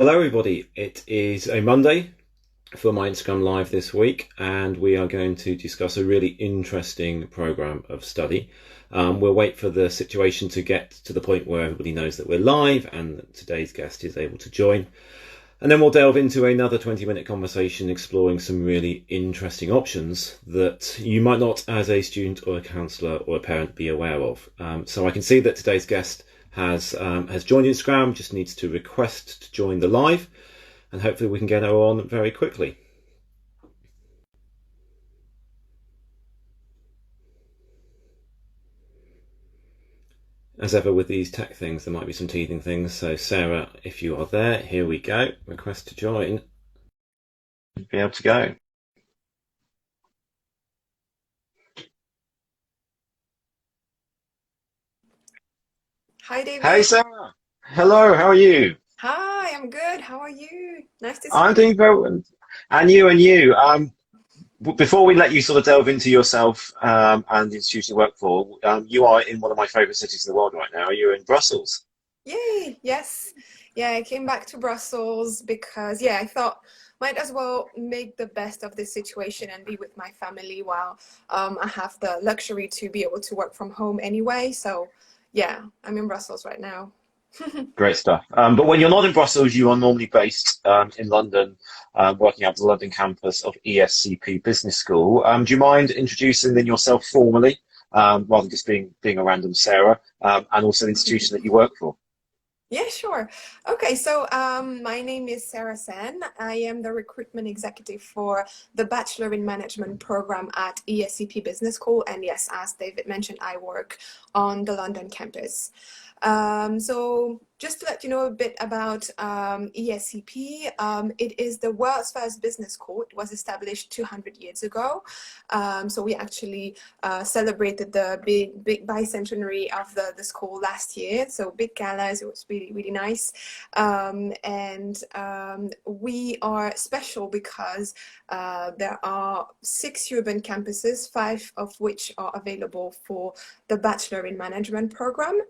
Hello, everybody. It is a Monday for my Instagram Live this week, and we are going to discuss a really interesting program of study. We'll wait for the situation to get to the point where everybody knows that we're live and that today's guest is able to join. And then we'll delve into another 20-minute conversation exploring some really interesting options that you might not, as a student or a counsellor or a parent, be aware of. So I can see that today's guest has joined Instagram, just needs to request to join the live, and hopefully we can get her on very quickly. As ever with these tech things, there might be some teething things. So Sarah, if you are there, here we go. Request to join. Be able to go. Hi, Hey David. Sarah. Hello, how are you? Hi, I'm good. How are you? Nice to see I'm you. doing very well. And you and you. Before we let you sort of delve into yourself and the institution you work for, you are in one of my favourite cities in the world right now. You're in Brussels. Yay. Yes. Yeah, I came back to Brussels because, yeah, I thought might as well make the best of this situation and be with my family while I have the luxury to be able to work from home anyway. So, yeah, I'm in Brussels right now. Great stuff. But when you're not in Brussels, you are normally based in London, working at the London campus of ESCP Business School. Do you mind introducing then yourself formally, rather than just being a random Sarah, and also the institution that you work for? Yeah, sure. Okay, so my name is Sarah Sen. I am the recruitment executive for the Bachelor in Management program at ESCP Business School. And yes, as David mentioned, I work on the London campus. So just to let you know a bit about ESCP, it is the world's first business school. It was established 200 years ago. So we actually celebrated the big bicentenary of the school last year. So big galas, it was really, really nice. We are special because there are 6 urban campuses, 5 of which are available for the Bachelor in Management program.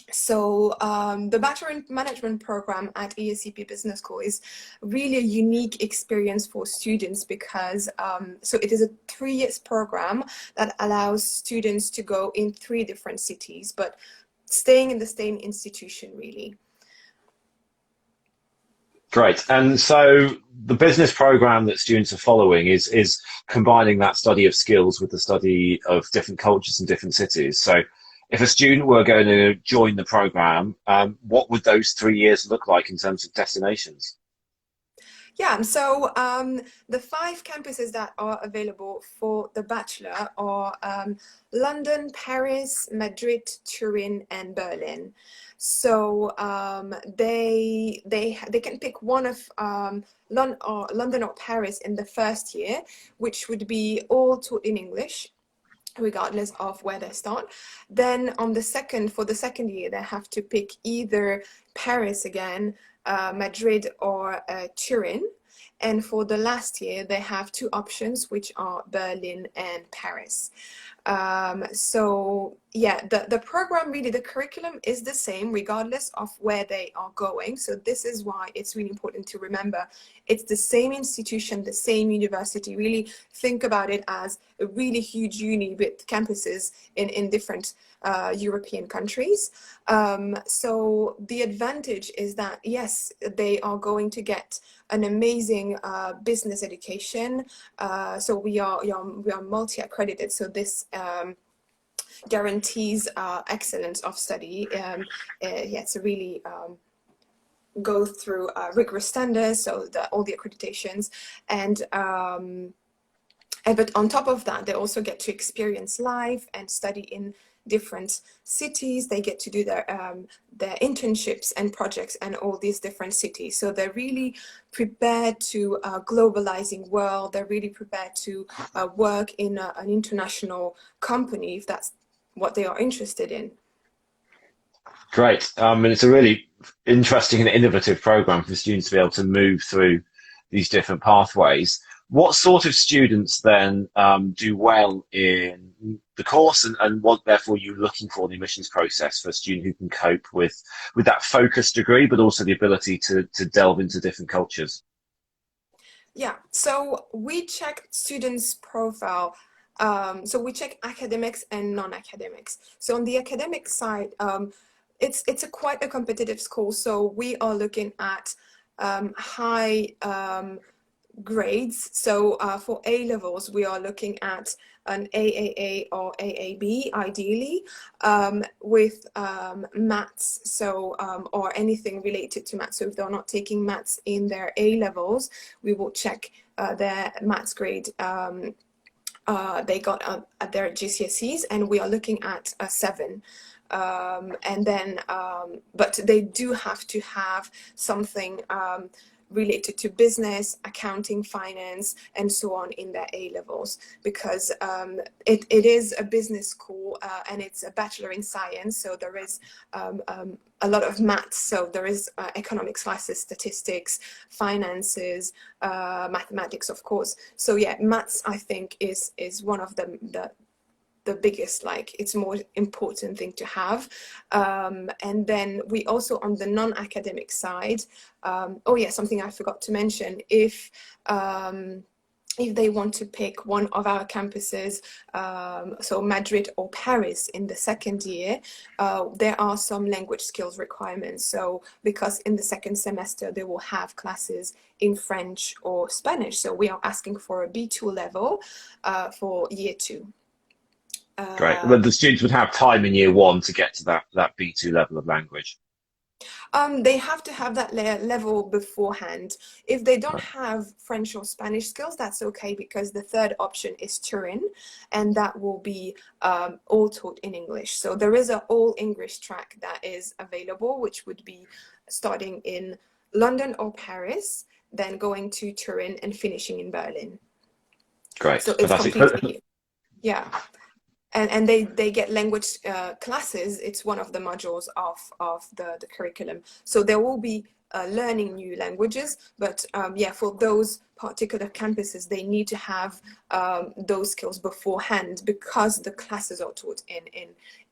So the Bachelor in Management program at ESCP Business School is really a unique experience for students because so it is a 3 year program that allows students to go in 3 different cities, but staying in the same institution really. Great. And so the business program that students are following is combining that study of skills with the study of different cultures and different cities. So if a student were going to join the program, what would those 3 years look like in terms of destinations? Yeah, so the 5 campuses that are available for the Bachelor are London, Paris, Madrid, Turin, and Berlin. So they can pick one of London or Paris in the first year, which would be all taught in English regardless of where they start. Then on the second, for the second year, they have to pick either Paris again, Madrid, or Turin. And for the last year, they have 2 options, which are Berlin and Paris. So yeah, the program really, the curriculum is the same regardless of where they are going. So this is why it's really important to remember it's the same institution, the same university. Really think about it as a really huge uni with campuses in different European countries. So the advantage is that, yes, they are going to get an amazing business education. So we are multi-accredited. So this guarantees excellence of study. Yeah, it's a really go through rigorous standards, so all the accreditations, but on top of that, they also get to experience life and study in different cities. They get to do their internships and projects in all these different cities. So they're really prepared to globalizing world. They're really prepared to work in an international company if that's what they are interested in. Great. And it's a really interesting and innovative program for students to be able to move through these different pathways. What sort of students then do well in the course, and what therefore you're looking for in the admissions process for a student who can cope with that focused degree, but also the ability to delve into different cultures? Yeah, so we check students' profile. So we check academics and non-academics. So on the academic side, it's a quite a competitive school. So we are looking at high grades. So for A levels, we are looking at an AAA or AAB, ideally, with maths, so or anything related to maths. So if they're not taking maths in their A levels, we will check their maths grade they got at their GCSEs, and we are looking at a 7. And then, but they do have to have something related to business, accounting, finance, and so on in their A levels, because it is a business school and it's a bachelor in science. So there is a lot of maths. So there is economics classes, statistics, finances, mathematics, of course. So yeah, maths, I think, is one of the biggest, like, it's more important thing to have. And then we also, on the non-academic side, oh yeah, something I forgot to mention, if they want to pick one of our campuses, so Madrid or Paris in the second year, there are some language skills requirements. So because in the second semester they will have classes in French or Spanish, so we are asking for a B2 level for year 2. Great. Well, the students would have time in year one to get to that B2 level of language. They have to have that level beforehand. If they don't Right. have French or Spanish skills, that's okay, because the third option is Turin, and that will be all taught in English. So there is an all English track that is available, which would be starting in London or Paris, then going to Turin and finishing in Berlin. Great. So it's Fantastic. completely, yeah. And they get language classes. It's one of the modules of the curriculum. So there will be learning new languages, but yeah, for those particular campuses, they need to have those skills beforehand, because the classes are taught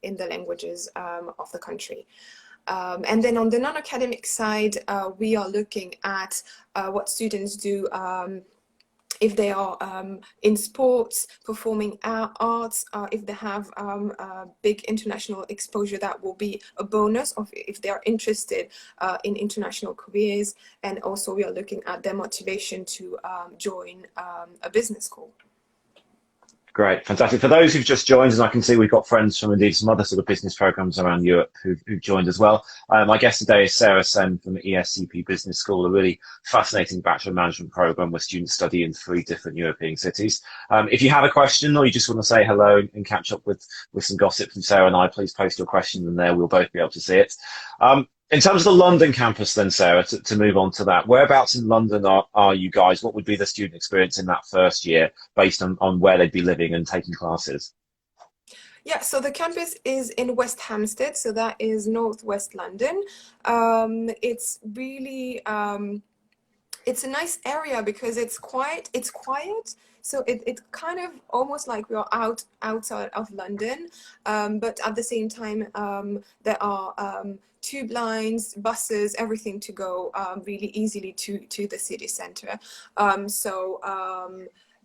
in the languages of the country. And then on the non-academic side, we are looking at what students do if they are in sports, performing arts, if they have big international exposure, that will be a bonus, of if they are interested in international careers. And also we are looking at their motivation to join a business school. Great, fantastic. For those who've just joined, as I can see, we've got friends from indeed some other sort of business programs around Europe who've joined as well. My guest today is Sarah Sen from the ESCP Business School, a really fascinating Bachelor of Management program where students study in 3 different European cities. If you have a question or you just want to say hello and catch up with some gossip from Sarah and I, please post your question in there. We'll both be able to see it. In terms of the London campus then, Sarah, to move on to that, whereabouts in London are you guys? What would be the student experience in that first year based on where they'd be living and taking classes? Yeah, so the campus is in West Hampstead, so that is northwest London. It's really it's a nice area because it's quiet. So it's kind of almost like we are outside of London, but at the same time there are tube lines, buses, everything to go really easily to the city center.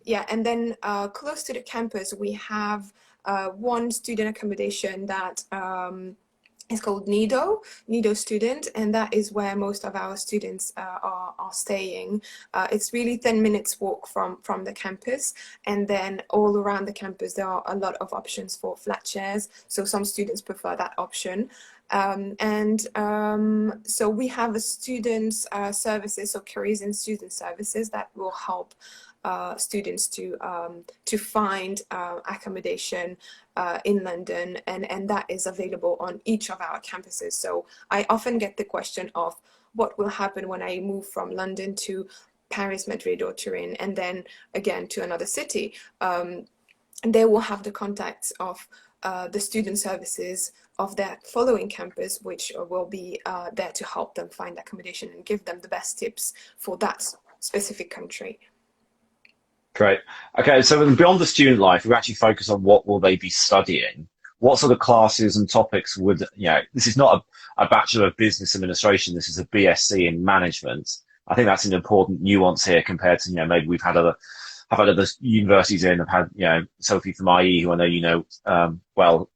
Yeah, and then close to the campus we have one student accommodation that it's called Nido Student, and that is where most of our students are staying. It's really 10 minutes walk from the campus, and then all around the campus there are a lot of options for flat shares, so some students prefer that option. So we have a students services, so careers and student services, that will help students to find accommodation in London, and that is available on each of our campuses. So I often get the question of what will happen when I move from London to Paris, Madrid, or Turin, and then again to another city. They will have the contacts of the student services of their following campus, which will be there to help them find accommodation and give them the best tips for that specific country. Great. Okay, so beyond the student life, we actually focus on what will they be studying. What sort of classes and topics would, this is not a Bachelor of Business Administration, this is a BSc in Management. I think that's an important nuance here compared to, maybe I've had other universities in, I've had, Sophie from IE, who I know well,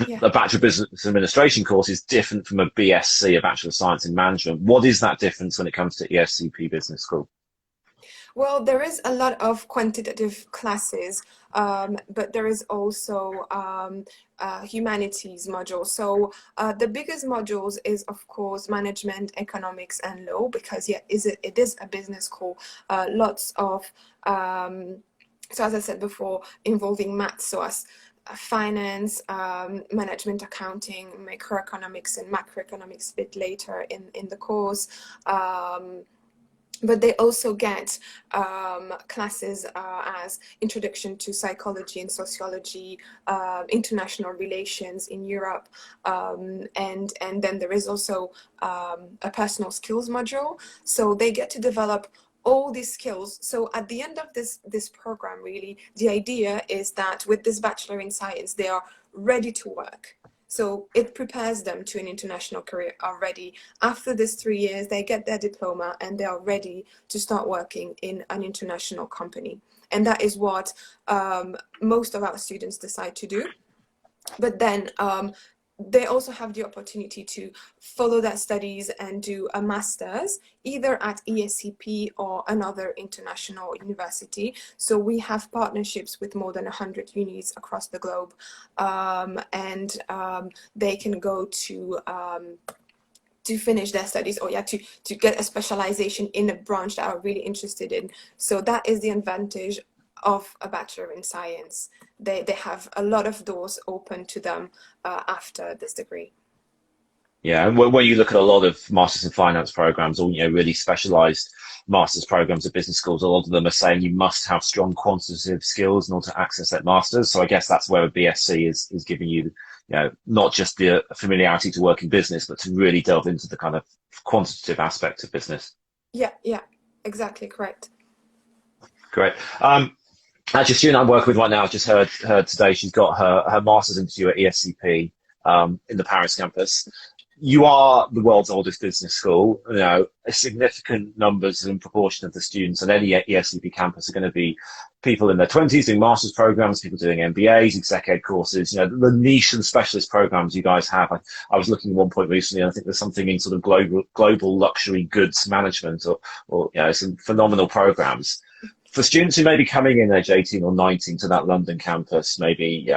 Yeah. a Bachelor of Business Administration course is different from a BSc, a Bachelor of Science in Management. What is that difference when it comes to ESCP Business School? Well, there is a lot of quantitative classes, but there is also humanities module. So the biggest modules is, of course, management, economics, and law, because yeah, it is a business school. Lots of, so as I said before, involving maths, so as finance, management, accounting, microeconomics, and macroeconomics a bit later in the course. But they also get classes as Introduction to Psychology and Sociology, International Relations in Europe, and then there is also a Personal Skills module. So they get to develop all these skills. So at the end of this program, really, the idea is that with this Bachelor in Science, they are ready to work. So it prepares them to an international career already. After this 3 years, they get their diploma and they are ready to start working in an international company. And that is what most of our students decide to do. But then they also have the opportunity to follow their studies and do a master's either at ESCP or another international university. So we have partnerships with more than 100 unis across the globe, and they can go to finish their studies, or to get a specialization in a branch that are really interested in. So that is the advantage of a Bachelor in Science. They have a lot of doors open to them after this degree. Yeah, and when you look at a lot of Masters in Finance programs, or really specialized Masters programs at business schools, a lot of them are saying you must have strong quantitative skills in order to access that Masters. So I guess that's where a BSc is giving you, not just the familiarity to work in business, but to really delve into the kind of quantitative aspect of business. Yeah, exactly correct. Great. Actually, a student I'm working with right now, I just heard today, she's got her master's interview at ESCP in the Paris campus. You are the world's oldest business school. A significant numbers and proportion of the students on any ESCP campus are going to be people in their 20s doing master's programs, people doing MBAs, exec ed courses, the niche and specialist programs you guys have. I was looking at one point recently, and I think there's something in sort of global luxury goods management or some phenomenal programs. For students who may be coming in age 18 or 19 to that London campus, maybe,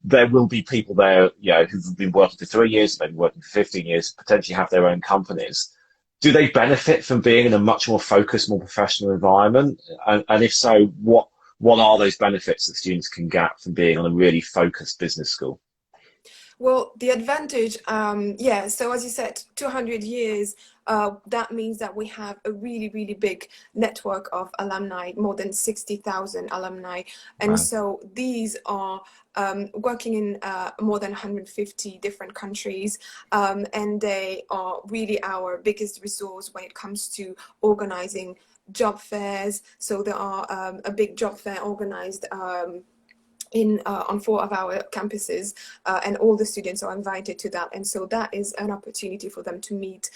there will be people there, who've been working for 3 years, maybe working for 15 years, potentially have their own companies. Do they benefit from being in a much more focused, more professional environment? And if so, what are those benefits that students can get from being on a really focused business school? Well, the advantage, so as you said, 200 years, that means that we have a really, really big network of alumni, more than 60,000 alumni. And Wow. so these are working in more than 150 different countries, and they are really our biggest resource when it comes to organizing job fairs. So there are a big job fair organized on 4 of our campuses, and all the students are invited to that. And so that is an opportunity for them to meet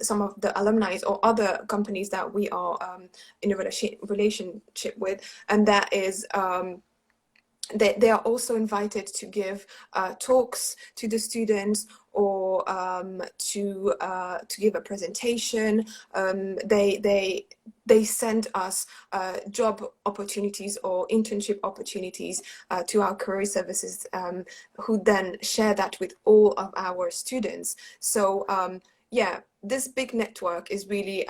some of the alumni or other companies that we are in a relationship with. And that is they are also invited to give talks to the students, or to give a presentation. They send us job opportunities or internship opportunities to our career services, who then share that with all of our students. So this big network is really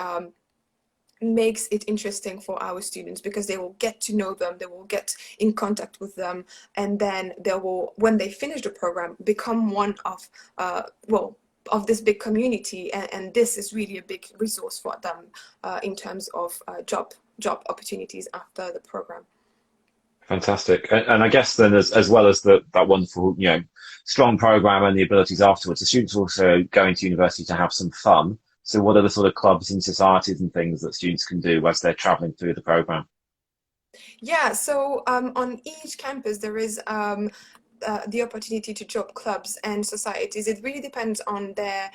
makes it interesting for our students, because they will get to know them, they will get in contact with them, and then they will, when they finish the program, become one of this big community, and this is really a big resource for them in terms of job opportunities after the program. Fantastic. And I guess then, as well as that wonderful, strong program and the abilities afterwards, the students also going to university to have some fun. So what are the sort of clubs and societies and things that students can do as they're traveling through the program? Yeah, so on each campus there is the opportunity to join clubs and societies. It really depends on their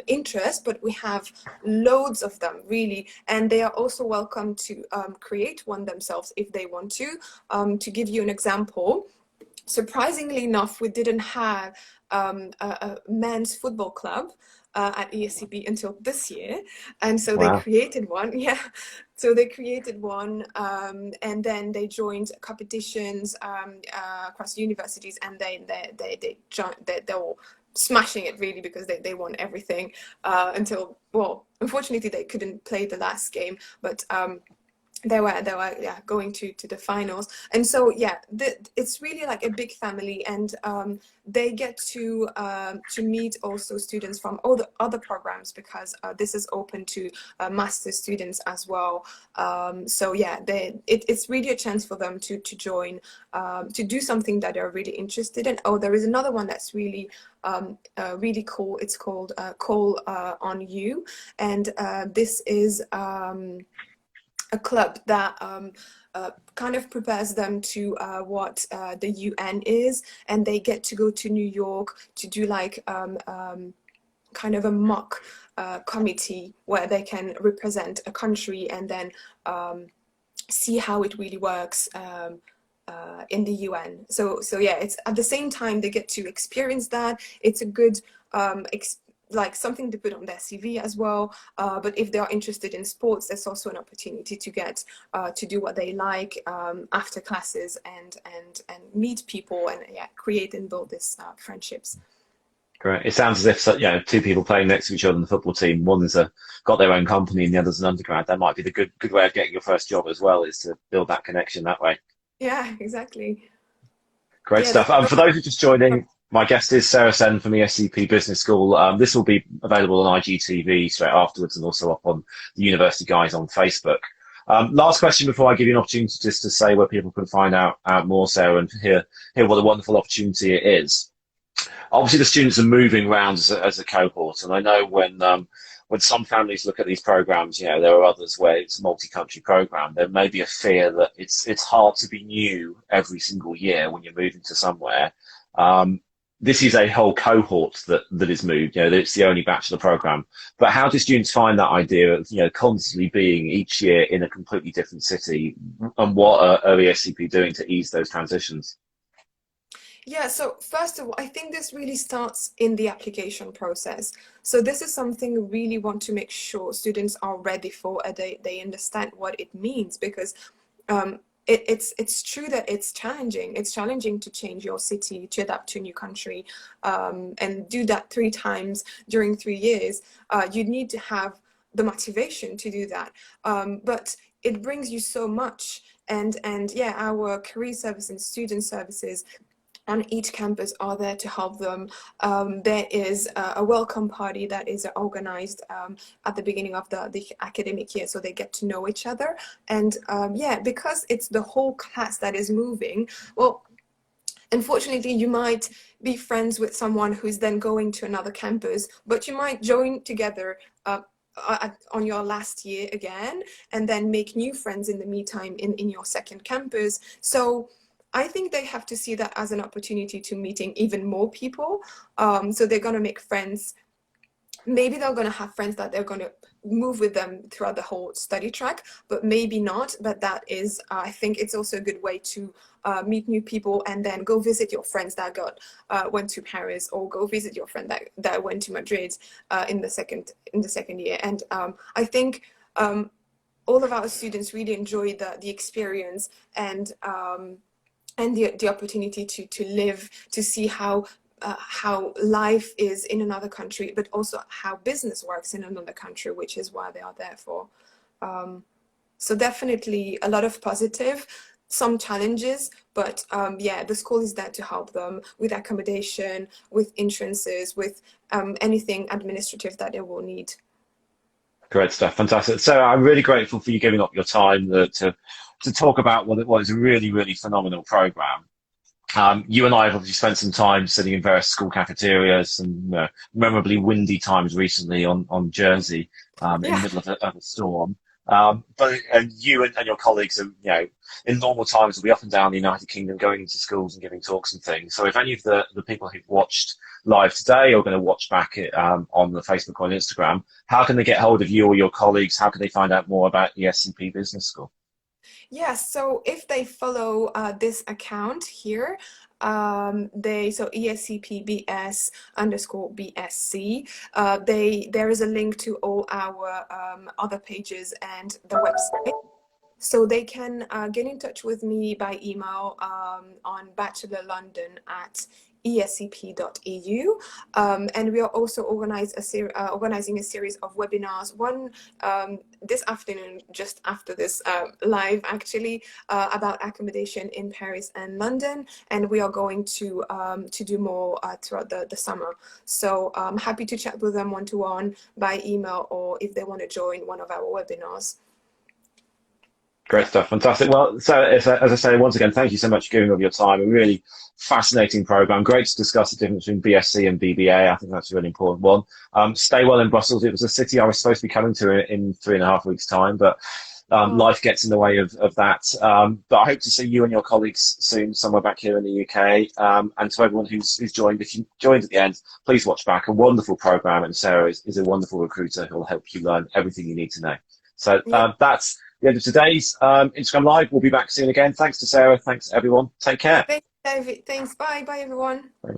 interest, but we have loads of them, really, and they are also welcome to create one themselves if they want to. To give you an example, surprisingly enough, we didn't have a men's football club at ESCP until this year, and so they Wow. created one. Yeah, so they created one, and then they joined competitions across universities, and they're all smashing it really because they won everything until, well, unfortunately they couldn't play the last game, but they were yeah, going to the finals. And so yeah, it's really like a big family, and they get to meet also students from all the other programs, because this is open to master students as well. So yeah, it's really a chance for them to join, to do something that they're really interested in. Oh, there is another one that's really cool. It's called Call on You, and this is a club that kind of prepares them to what the UN is, and they get to go to New York to do like kind of a mock committee where they can represent a country, and then see how it really works in the UN. So yeah, it's at the same time they get to experience that. It's a good like something to put on their CV as well. But if they are interested in sports, there's also an opportunity to get to do what they like after classes, and meet people, and yeah, create and build these friendships. Great. It sounds as if two people playing next to each other in the football team, one's got their own company and the other's an undergrad. That might be the good way of getting your first job as well, is to build that connection that way. Yeah, exactly. Great Yeah, stuff. For those who are just joining, my guest is Sarah Sen from ESCP Business School. This will be available on IGTV straight afterwards, and also up on the University Guys on Facebook. Last question before I give you an opportunity just to say where people can find out more, Sarah, and hear what a wonderful opportunity it is. Obviously, the students are moving around as a cohort, and I know when some families look at these programs, there are others where it's a multi-country program. There may be a fear that it's hard to be new every single year when you're moving to somewhere. This is a whole cohort that is moved. That it's the only bachelor program. But how do students find that idea of constantly being each year in a completely different city, and what are ESCP doing to ease those transitions? Yeah, so first of all, I think this really starts in the application process. So this is something we really want to make sure students are ready for, and they understand what it means, because it's true that it's challenging. It's challenging to change your city, to adapt to a new country, and do that 3 times during 3 years. You need to have the motivation to do that. But it brings you so much. And yeah, our career service and student services on each campus are there to help them. There is a welcome party that is organized at the beginning of the academic year, so they get to know each other. And yeah, because it's the whole class that is moving, well, unfortunately, you might be friends with someone who's then going to another campus, but you might join together on your last year again, and then make new friends in the meantime in your second campus. So I think they have to see that as an opportunity to meeting even more people. So they're going to make friends. Maybe they're going to have friends that they're going to move with them throughout the whole study track, but maybe not. But that is, I think it's also a good way to meet new people, and then go visit your friends that went to Paris, or go visit your friend that went to Madrid in the second year. And I think all of our students really enjoy the experience, and the opportunity to live, to see how life is in another country, but also how business works in another country, which is why they are there for. So definitely a lot of positive, some challenges, but yeah, the school is there to help them with accommodation, with entrances, with anything administrative that they will need. Great stuff, fantastic. So I'm really grateful for you giving up your time to talk about what it was a really, really phenomenal program. You and I have obviously spent some time sitting in various school cafeterias, and memorably windy times recently on Jersey, in the Yeah. middle of a storm. But and you and your colleagues are, in normal times, will be up and down the United Kingdom going into schools and giving talks and things. So if any of the people who've watched live today are going to watch back on the Facebook or Instagram, how can they get hold of you or your colleagues? How can they find out more about ESCP Business School? Yes, so if they follow this account here, so ESCPBS underscore BSC, there is a link to all our other pages and the website. So they can get in touch with me by email on bachelorlondon@escp.eu. And we are also organizing a series of webinars, one this afternoon, just after this live actually, about accommodation in Paris and London. And we are going to do more throughout the summer. So I'm happy to chat with them one-to-one by email, or if they want to join one of our webinars. Great stuff. Fantastic. Well, so as I say, once again, thank you so much for giving up your time. A really fascinating program. Great to discuss the difference between BSc and BBA. I think that's a really important one. Stay well in Brussels. It was a city I was supposed to be coming to in 3.5 weeks' time, but life gets in the way of that. But I hope to see you and your colleagues soon somewhere back here in the UK. And to everyone who's joined, if you joined at the end, please watch back. A wonderful program. And Sarah is a wonderful recruiter who will help you learn everything you need to know. So that's the end of today's Instagram Live. We'll be back soon again. Thanks to Sarah. Thanks, everyone. Take care. Thanks, David. Thanks. Bye. Bye, everyone. Bye.